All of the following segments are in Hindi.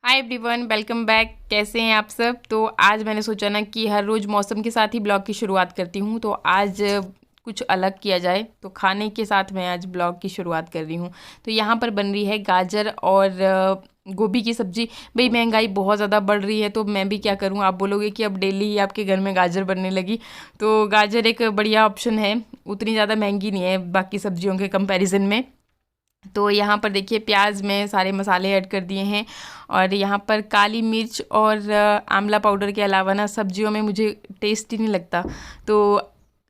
Hi everyone, welcome back. कैसे हैं आप सब। तो आज मैंने सोचा ना कि हर रोज़ मौसम के साथ ही ब्लॉग की शुरुआत करती हूँ, तो आज कुछ अलग किया जाए। तो खाने के साथ मैं आज ब्लॉग की शुरुआत कर रही हूँ। तो यहाँ पर बन रही है गाजर और गोभी की सब्ज़ी। भाई महंगाई बहुत ज़्यादा बढ़ रही है, तो मैं भी क्या करूँ। आप बोलोगे कि अब डेली ही आपके घर में गाजर बनने लगी, तो गाजर एक बढ़िया ऑप्शन है। उतनी ज़्यादा महंगी नहीं है बाकी सब्जियों के कंपैरिजन में। तो यहाँ पर देखिए प्याज में सारे मसाले ऐड कर दिए हैं, और यहाँ पर काली मिर्च और आंवला पाउडर के अलावा ना सब्जियों में मुझे टेस्ट ही नहीं लगता। तो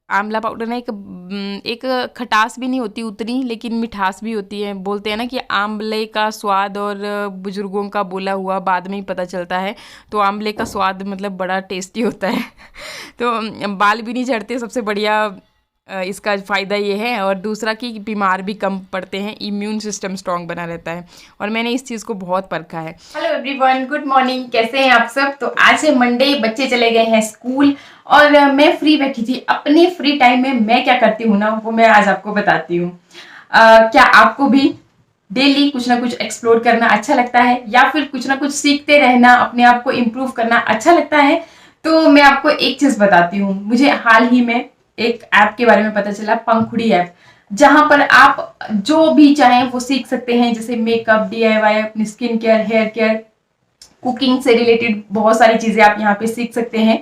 आंवला पाउडर ना एक खटास भी नहीं होती उतनी, लेकिन मिठास भी होती है। बोलते हैं ना कि आंवले का स्वाद, और बुज़ुर्गों का बोला हुआ बाद में ही पता चलता है। तो आंवले का स्वाद मतलब बड़ा टेस्टी होता है। तो बाल भी नहीं झड़ते, सबसे बढ़िया इसका फ़ायदा ये है। और दूसरा कि बीमार भी कम पड़ते हैं, इम्यून सिस्टम स्ट्रांग बना रहता है, और मैंने इस चीज़ को बहुत परखा है। Hello everyone, good morning. कैसे हैं आप सब। तो आज है मंडे, बच्चे चले गए हैं स्कूल, और मैं फ्री बैठी थी। अपने फ्री टाइम में मैं क्या करती हूँ ना, वो मैं आज आपको बताती हूँ। क्या आपको भी डेली कुछ ना कुछ एक्सप्लोर करना अच्छा लगता है, या फिर कुछ ना कुछ सीखते रहना, अपने आप को इम्प्रूव करना अच्छा लगता है? तो मैं आपको एक चीज़ बताती हूँ। मुझे हाल ही में एक ऐप के बारे में पता चला, पंखुड़ी ऐप, जहां पर आप जो भी चाहें वो सीख सकते हैं। जैसे मेकअप, डीआईवाई, अपनी skin care, hair care, cooking से रिलेटेड बहुत सारी चीजें आप यहाँ पे सीख सकते हैं।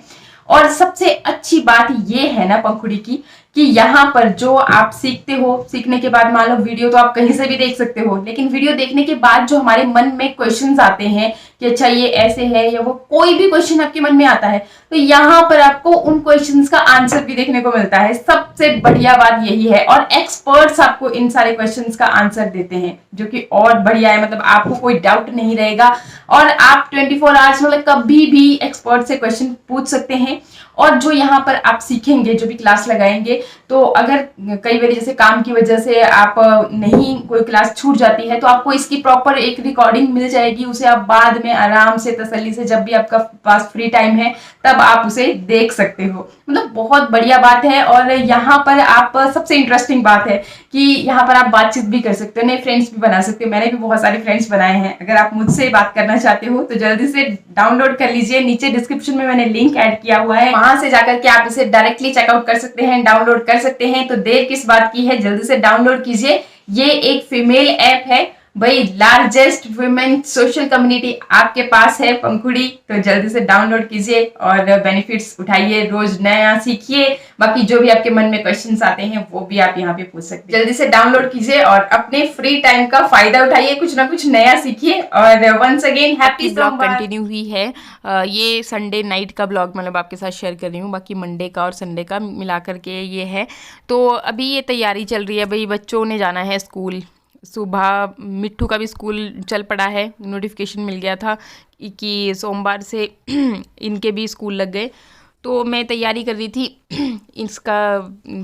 और सबसे अच्छी बात ये है ना पंखुड़ी की, कि यहाँ पर जो आप सीखते हो, सीखने के बाद मान लो वीडियो तो आप कहीं से भी देख सकते हो, लेकिन वीडियो देखने के बाद जो हमारे मन में क्वेश्चंस आते हैं कि अच्छा ये ऐसे है, या वो कोई भी क्वेश्चन आपके मन में आता है, तो यहाँ पर आपको उन क्वेश्चंस का आंसर भी देखने को मिलता है। सबसे बढ़िया बात यही है, और एक्सपर्ट्स आपको इन सारे क्वेश्चंस का आंसर देते हैं, जो कि और बढ़िया है। मतलब आपको कोई डाउट नहीं रहेगा, और आप 24 आवर्स मतलब कभी भी एक्सपर्ट से क्वेश्चन पूछ सकते हैं। और जो यहाँ पर आप सीखेंगे, जो भी क्लास लगाएंगे, तो अगर कई बार जैसे काम की वजह से आप नहीं, कोई क्लास छूट जाती है, तो आपको इसकी प्रॉपर एक रिकॉर्डिंग मिल जाएगी। उसे आप बाद में आराम से तसल्ली से, जब भी आपका पास फ्री टाइम है, तब आप उसे देख सकते हो। मतलब बहुत बढ़िया बात है। और यहाँ पर आप, सबसे इंटरेस्टिंग बात है कि यहाँ पर आप बातचीत भी कर सकते हो, नए फ्रेंड्स भी बना सकते हो। मैंने भी बहुत सारे फ्रेंड्स बनाए हैं। अगर आप मुझसे बात करना चाहते हो तो जल्दी से डाउनलोड कर लीजिए। नीचे डिस्क्रिप्शन में मैंने लिंक ऐड किया हुआ है, वहां से जाकर के आप इसे डायरेक्टली चेकआउट कर सकते हैं, डाउनलोड कर सकते हैं। तो देर किस बात की है, जल्दी से डाउनलोड कीजिए। ये एक फीमेल ऐप है भाई, लार्जेस्ट वुमेन सोशल कम्युनिटी आपके पास है पंखुड़ी। तो जल्दी से डाउनलोड कीजिए और बेनिफिट्स उठाइए, रोज नया सीखिए। बाकी जो भी आपके मन में क्वेश्चंस आते हैं वो भी आप यहाँ पे पूछ सकते हैं। जल्दी से डाउनलोड कीजिए और अपने फ्री टाइम का फायदा उठाइए, कुछ ना कुछ नया सीखिए। और once again happy blog continue हुई है। ये संडे नाइट का ब्लॉग मतलब आपके साथ शेयर कर रही हूँ, बाकी मंडे का और संडे का मिला करके ये है। तो अभी ये तैयारी चल रही है भाई, बच्चों ने जाना है स्कूल। सुबह मिट्ठू का भी स्कूल चल पड़ा है, नोटिफिकेशन मिल गया था कि सोमवार से इनके भी स्कूल लग गए। तो मैं तैयारी कर रही थी, इसका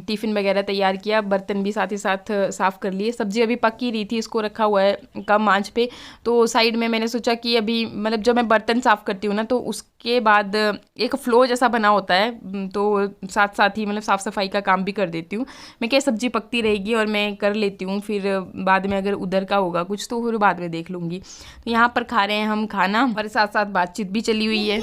टिफ़िन वगैरह तैयार किया, बर्तन भी साथ ही साथ साफ़ कर लिए। सब्ज़ी अभी पक ही रही थी, इसको रखा हुआ है कम आंच पे। तो साइड में मैंने सोचा कि अभी मतलब जब मैं बर्तन साफ़ करती हूँ ना, तो उसके बाद एक फ़्लो जैसा बना होता है, तो साथ साथ ही मतलब साफ़ सफाई का काम भी कर देती हूँ मैं। क्या सब्ज़ी पकती रहेगी और मैं कर लेती हूँ, फिर बाद में अगर उधर का होगा कुछ तो फिर बाद में देख लूँगी। तो यहाँ पर खा रहे हैं हम खाना, और साथ साथ बातचीत भी चली हुई है।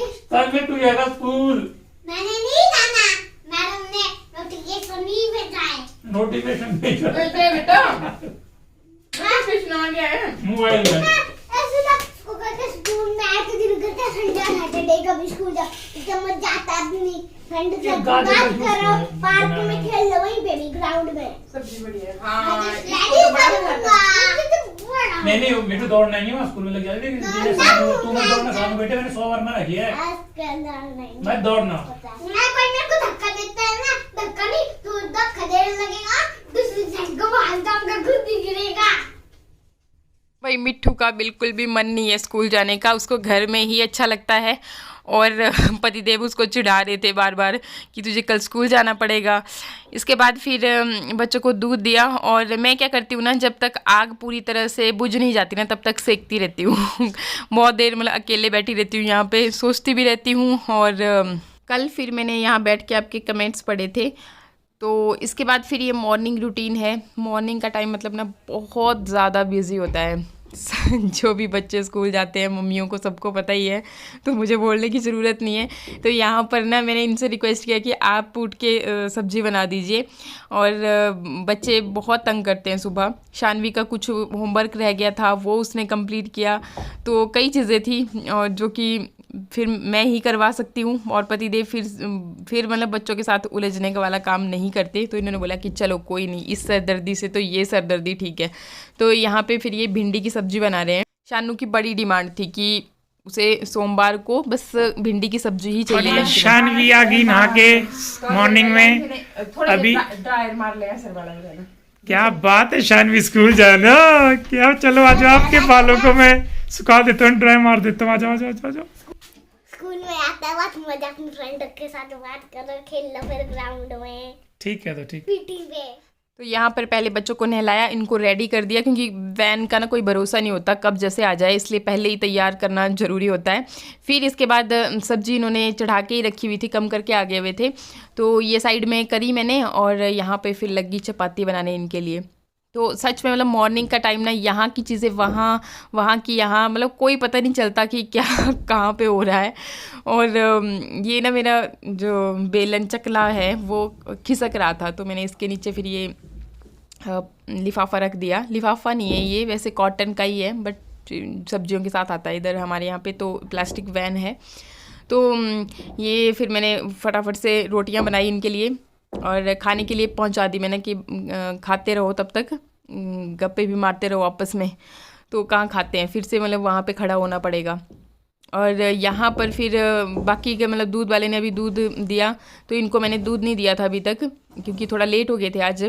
मैंने नहीं जाना, मैडम ने नोटिफिकेशन नहीं भेजा है। नोटिफिकेशन भेजा है बेटा, नोटिफिकेशन आ गया है मोबाइल में। ऐसे ना उसको कहते स्कूल में आए तो दिन करते संडे सैटरडे कभी स्कूल जा, जब मत जाता भी नहीं। फ्रेंड से बात करो, पार्क में खेल लो, वहीं पे भी ग्राउंड में। सब्जी बढ़िया है। हाँ नहीं नहीं मेरे को दौड़ना नहीं है, स्कूल में लग जाएगा। तू मत दौड़ना, सामने बैठे मैंने 100 बार मना किया है मैं दौड़ना। कोई मेरे को धक्का देता है ना, धक्का नहीं तो धक्का देने लगेगा, दूसरी साइड को भाग जाऊंगा, खुद ही गिरेगा। भाई मिट्ठू का बिल्कुल भी मन नहीं है स्कूल जाने का, उसको घर में ही अच्छा लगता है। और पतिदेव उसको चिढ़ा रहे थे बार बार कि तुझे कल स्कूल जाना पड़ेगा। इसके बाद फिर बच्चों को दूध दिया, और मैं क्या करती हूँ ना, जब तक आग पूरी तरह से बुझ नहीं जाती ना, तब तक सेकती रहती हूँ बहुत देर मतलब अकेले बैठी रहती हूँ यहाँ पे, सोचती भी रहती हूँ। और कल फिर मैंने यहाँ बैठ के आपके कमेंट्स पढ़े थे। तो इसके बाद फिर ये मॉर्निंग रूटीन है। मॉर्निंग का टाइम मतलब ना बहुत ज़्यादा बिजी होता है, जो भी बच्चे स्कूल जाते हैं मम्मियों को सबको पता ही है, तो मुझे बोलने की ज़रूरत नहीं है। तो यहाँ पर ना मैंने इनसे रिक्वेस्ट किया कि आप उठ के सब्ज़ी बना दीजिए। और बच्चे बहुत तंग करते हैं सुबह। शानवी का कुछ होमवर्क रह गया था, वो उसने कंप्लीट किया। तो कई चीज़ें थी और जो कि फिर मैं ही करवा सकती हूँ, और पतिदेव फिर मतलब बच्चों के साथ उलझने का वाला काम नहीं करते। तो इन्होंने बोला कि चलो कोई नहीं, इस सरदर्दी से तो ये सरदर्दी ठीक है। तो यहाँ पे फिर ये भिंडी की सब्ज़ी बना रहे हैं। शानू की बड़ी डिमांड थी कि उसे सोमवार को बस भिंडी की सब्जी ही चाहिए। शानवी आ गई नहा के मॉर्निंग में, अभी ड्रायर मार लिया सर वाला। क्या बात है शानवी, स्कूल जाना क्या? चलो आ जाओ, आपके बालों को मैं सुखा देता हूँ, ड्राई मार देता हूँ। आ जाओ आ जाओ आ जाओ। स्कूल में आता है बहुत मजा, अपने फ्रेंड के साथ बात करो, खेल लो फिर ग्राउंड में। ठीक है तो ठीक। पीटी पे तो यहाँ पर पहले बच्चों को नहलाया, इनको रेडी कर दिया, क्योंकि वैन का ना कोई भरोसा नहीं होता कब जैसे आ जाए, इसलिए पहले ही तैयार करना ज़रूरी होता है। फिर इसके बाद सब्ज़ी इन्होंने चढ़ा के ही रखी हुई थी, कम करके आ गए हुए थे। तो ये साइड में करी मैंने, और यहाँ पे फिर लगी चपाती बनाने इनके लिए। तो सच में मतलब मॉर्निंग का टाइम ना, यहाँ की चीज़ें वहाँ, वहाँ की यहाँ, मतलब कोई पता नहीं चलता कि क्या कहाँ पे हो रहा है। और ये ना मेरा जो बेलन चकला है वो खिसक रहा था, तो मैंने इसके नीचे फिर ये लिफाफा रख दिया। लिफाफा नहीं है ये, वैसे कॉटन का ही है, बट सब्जियों के साथ आता है इधर हमारे यहाँ पे, तो प्लास्टिक वैन है। तो ये फिर मैंने फटाफट से रोटियां बनाई इनके लिए और खाने के लिए पहुंचा दी मैंने कि खाते रहो, तब तक गप्पे भी मारते रहो आपस में। तो कहाँ खाते हैं, फिर से मतलब वहाँ पे खड़ा होना पड़ेगा। और यहाँ पर फिर बाकी के मतलब दूध वाले ने अभी दूध दिया, तो इनको मैंने दूध नहीं दिया था अभी तक, क्योंकि थोड़ा लेट हो गए थे आज।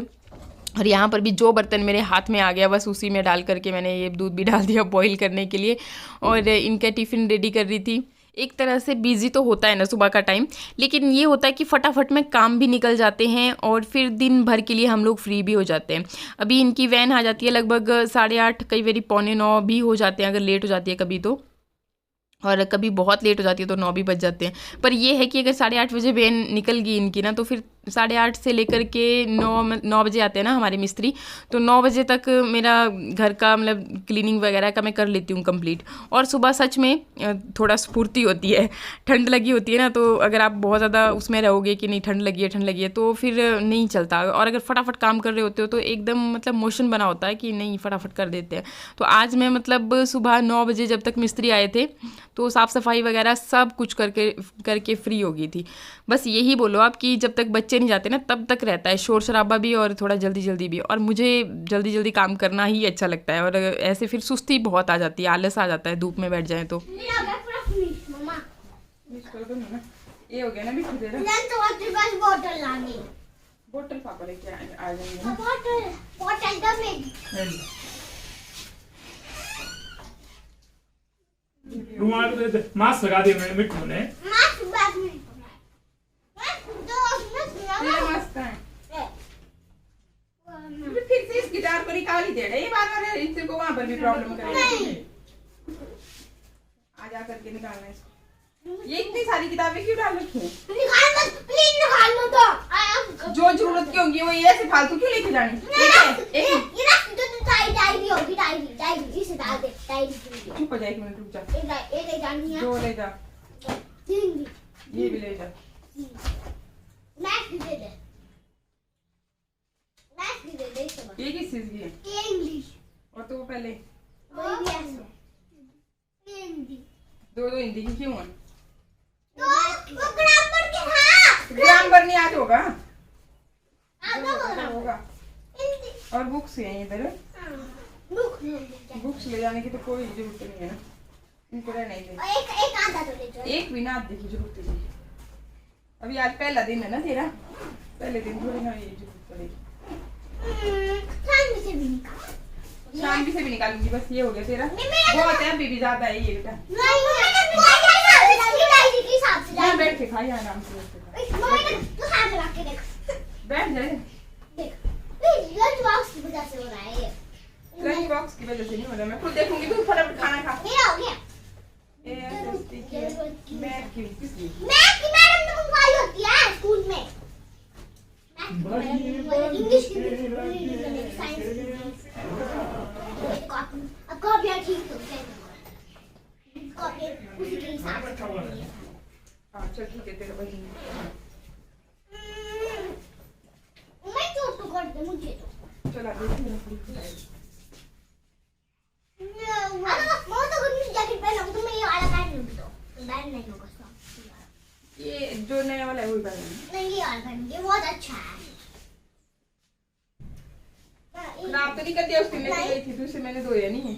और यहाँ पर भी जो बर्तन मेरे हाथ में आ गया बस उसी में डाल करके मैंने ये दूध भी डाल दिया बॉईल करने के लिए, और इनका टिफ़िन रेडी कर रही थी। एक तरह से बिज़ी तो होता है ना सुबह का टाइम, लेकिन ये होता है कि फटाफट में काम भी निकल जाते हैं और फिर दिन भर के लिए हम लोग फ्री भी हो जाते हैं। अभी इनकी वैन आ जाती है लगभग 8:30, कई बारी 8:45 भी हो जाते हैं अगर लेट हो जाती है कभी तो, और कभी बहुत लेट हो जाती है तो 9 भी बज जाते हैं। पर ये है कि अगर 8:30 बजे वैन निकल गई इनकी ना, तो फिर 8:30 से लेकर के 9 बजे आते हैं ना हमारे मिस्त्री, तो 9 बजे तक मेरा घर का मतलब क्लीनिंग वगैरह का मैं कर लेती हूँ कंप्लीट। और सुबह सच में थोड़ा स्फूर्ति होती है, ठंड लगी होती है ना, तो अगर आप बहुत ज़्यादा उसमें रहोगे कि नहीं ठंड लगी है तो फिर नहीं चलता। और अगर फटाफट काम कर रहे होते हो तो एकदम मतलब मोशन बना होता है कि नहीं फटाफट कर देते हैं। तो आज मैं मतलब सुबह 9 बजे जब तक मिस्त्री आए थे तो साफ़ सफाई वगैरह सब कुछ करके फ्री हो गई थी। बस यही बोलो आप कि जब तक बच्चे नहीं जाते ना तब तक रहता है शोर शराबा भी और थोड़ा जल्दी भी, और मुझे जल्दी काम करना ही अच्छा लगता है। और ऐसे फिर सुस्ती बहुत आ जाती है, आलस आ जाता है धूप में बैठ जाए तो। ये हो गया ना मिठू तेरा, बोतल लानी, बोतल पापा लेके आ जाएंगे। बोतल दो में रुमाल दे दे, मास्क लगा दिया मैंने मिठू ने। मास्क बैग में मस्त है। फिर से इस गिटार को निकाल ही देना, ये बार-बार इससे को वहां पर भी प्रॉब्लम करेगा। आ जा करके निकालना इसको। ये इतनी सारी किताबें क्यों डाल रखी हैं? निकाल मत प्लीज, निकाल लो तो। जो जरूरत की होगी वो ये ऐसे फालतू क्यों लेके जानी? ये रख दो, तो डायरी होगी, डायरी इसे डाल दे, डायरी। चुप हो जा, 1 मिनट रुक जा। ये ले जानी है, 2 ले जा, 3 भी, ये भी ले जा। मैथ भी दे दे, मैथ भी दे दे इसे। ये किस चीज की है? ये इंग्लिश और तो वो पहले वही भी ऐसे, ये हिंदी। 2 हिंदी की क्यों है? तो वो ग्रामर के था, ग्रामर नहीं आज होगा, आधा होगा। हिंदी और बुक्स हैं इधर, बुक्स ले जाने की तो कोई जरूरत नहीं है, इनको रहने दे। एक आधा तो ले जाओ, एक भी ना देखी जरूरत नहीं। अभी आज पहला दिन है ना तेरा, पहले दिन थोड़ी ना ये जरूरत पड़ेगी। शाम से भी निकालूंगी, बस ये हो गया तेरा बहुत है, अभी भी ज्यादा है ये बेटा। यहाँ बैठ के खा, यहाँ आराम से बैठ जाए। लंच बॉक्स की वजह से हो रहा है ये, लंच बॉक्स की वजह से नहीं हो रहा, मैं खुद देखूंगी तू फटाफट खाना खा। मेरा हो गया। मैं क्यों किस लिए? मैथ की मैडम ने मंगवाई होती है स्कूल में, इंग्लिश की, साइंस की। अब कॉपी फिर उसी के हिसाब से करेंगे। अच्छा ठीक है, तेरा भाई मैं चोट तो कर दे मुझे तो। चला दे। मैं तो गर्मी जैकेट पहना हूं, तो मैं ये वाला पहन लूंगी तो बैन नहीं होगा सब। ये जो नया वाला है वही पहन। नहीं ये वाला पहन, ये बहुत अच्छा है। खराब तो नहीं कर दिया, उसकी मैं गई थी दूसरे मैंने धोया नहीं है।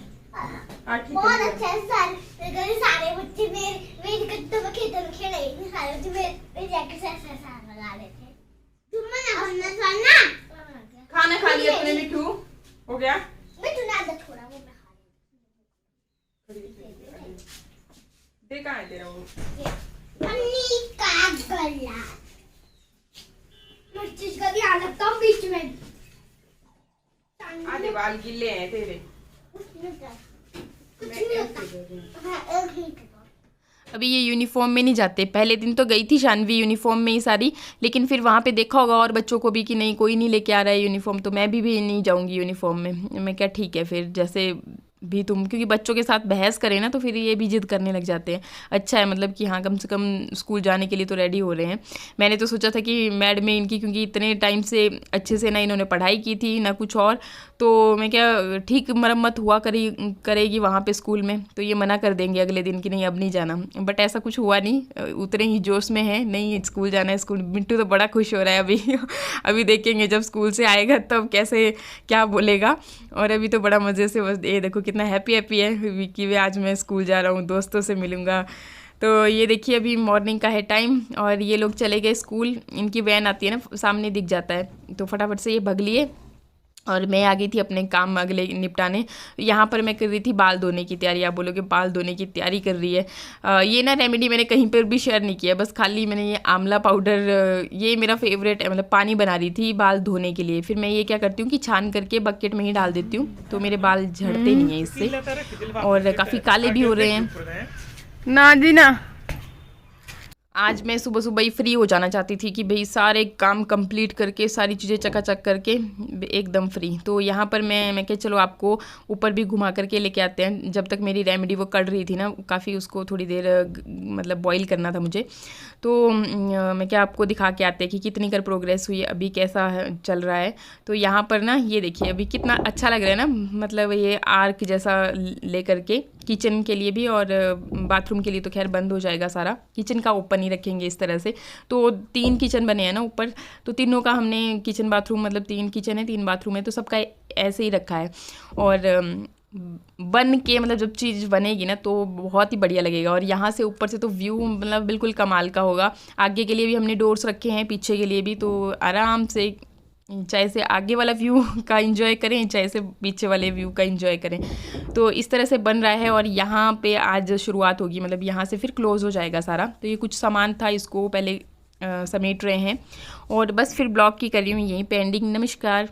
ठीक बहुत है। अच्छा है सर। मेरे सारे बच्चे मेरे कत्ते में खेतों में खेल रहे थे, सारे बच्चे मेरे जैकेट से ऐसा लगा रहे थे। तुम ना बनना खाना। खाना खा लिया तूने मिठू? हो गया? मैं तूने आधा थोड़ा वो मैं खा दे कहाँ है तेरा वो? पन्नी का गला। मैं चीज का ध्यान रखता हूँ बीच में। आधे बाल गिले हैं तेरे। कुछ नहीं होता। हाँ, एक ही होता। अभी ये यूनिफॉर्म में नहीं जाते। पहले दिन तो गई थी शानवी यूनिफॉर्म में ही सारी, लेकिन फिर वहाँ पे देखा होगा और बच्चों को भी कि नहीं कोई नहीं लेके आ रहा है यूनिफॉर्म, तो मैं भी नहीं जाऊँगी यूनिफॉर्म में। मैं क्या ठीक है फिर, जैसे भी तुम, क्योंकि बच्चों के साथ बहस करें ना तो फिर ये भी जिद करने लग जाते हैं। अच्छा है मतलब कि हाँ कम से कम स्कूल जाने के लिए तो रेडी हो रहे हैं। मैंने तो सोचा था कि मैडम में इनकी, क्योंकि इतने टाइम से अच्छे से ना इन्होंने पढ़ाई की थी ना कुछ और, तो मैं क्या ठीक मरम्मत हुआ करेगी वहाँ पे स्कूल में, तो ये मना कर देंगे अगले दिन कि नहीं अब नहीं जाना। बट ऐसा कुछ हुआ नहीं, उतने ही जोश में है, नहीं स्कूल जाना है स्कूल। मिट्टू तो बड़ा खुश हो रहा है अभी। अभी देखेंगे जब स्कूल से आएगा तब कैसे क्या बोलेगा। और अभी तो बड़ा मज़े से, बस ये देखो कितना हैप्पी है कि वे आज मैं स्कूल जा रहा हूँ, दोस्तों से मिलूँगा। तो ये देखिए अभी मॉर्निंग का है टाइम और ये लोग चले गए स्कूल। इनकी वैन आती है ना, सामने दिख जाता है, तो फटाफट से ये भग लिए और मैं आ गई थी अपने काम अगले निपटाने। यहाँ पर मैं कर रही थी बाल धोने की तैयारी। आप बोलोगे बाल धोने की तैयारी कर रही है। ये ना रेमेडी मैंने कहीं पर भी शेयर नहीं किया, बस खाली मैंने ये आंवला पाउडर, ये मेरा फेवरेट है, मतलब पानी बना रही थी बाल धोने के लिए। फिर मैं ये क्या करती हूँ कि छान करके बकेट में ही डाल देती हूँ, तो मेरे बाल झड़ते नहीं हैं इससे और काफ़ी काले भी हो रहे हैं। ना जी ना, आज मैं सुबह सुबह ही फ्री हो जाना चाहती थी कि भाई सारे काम कंप्लीट करके सारी चीज़ें चकाचक करके एकदम फ्री। तो यहाँ पर मैं क्या चलो आपको ऊपर भी घुमा करके लेके आते हैं। जब तक मेरी रेमेडी वो कढ़ रही थी ना, काफ़ी उसको थोड़ी देर मतलब बॉईल करना था मुझे, तो मैं क्या आपको दिखा के आते हैं कि कितनी कर प्रोग्रेस हुई है, अभी कैसा चल रहा है। तो यहाँ पर ना ये देखिए अभी कितना अच्छा लग रहा है ना, मतलब ये आर्क जैसा ले करके किचन के लिए भी और बाथरूम के लिए तो खैर बंद हो जाएगा सारा, किचन का ओपन ही रखेंगे इस तरह से। तो 3 किचन बने हैं ना ऊपर, तो तीनों का हमने किचन बाथरूम, मतलब 3 किचन है 3 बाथरूम है, तो सबका ऐसे ही रखा है। और बन के मतलब जब चीज़ बनेगी ना तो बहुत ही बढ़िया लगेगा। और यहाँ से ऊपर से तो व्यू मतलब बिल्कुल कमाल का होगा। आगे के लिए भी हमने डोर्स रखे हैं, पीछे के लिए भी, तो आराम से चाहे से आगे वाला व्यू का एंजॉय करें चाहे से पीछे वाले व्यू का एंजॉय करें। तो इस तरह से बन रहा है और यहाँ पे आज शुरुआत होगी, मतलब यहाँ से फिर क्लोज़ हो जाएगा सारा। तो ये कुछ सामान था, इसको पहले समेट रहे हैं और बस फिर ब्लॉग की कर रही हूँ यहीं पे एंडिंग। नमस्कार।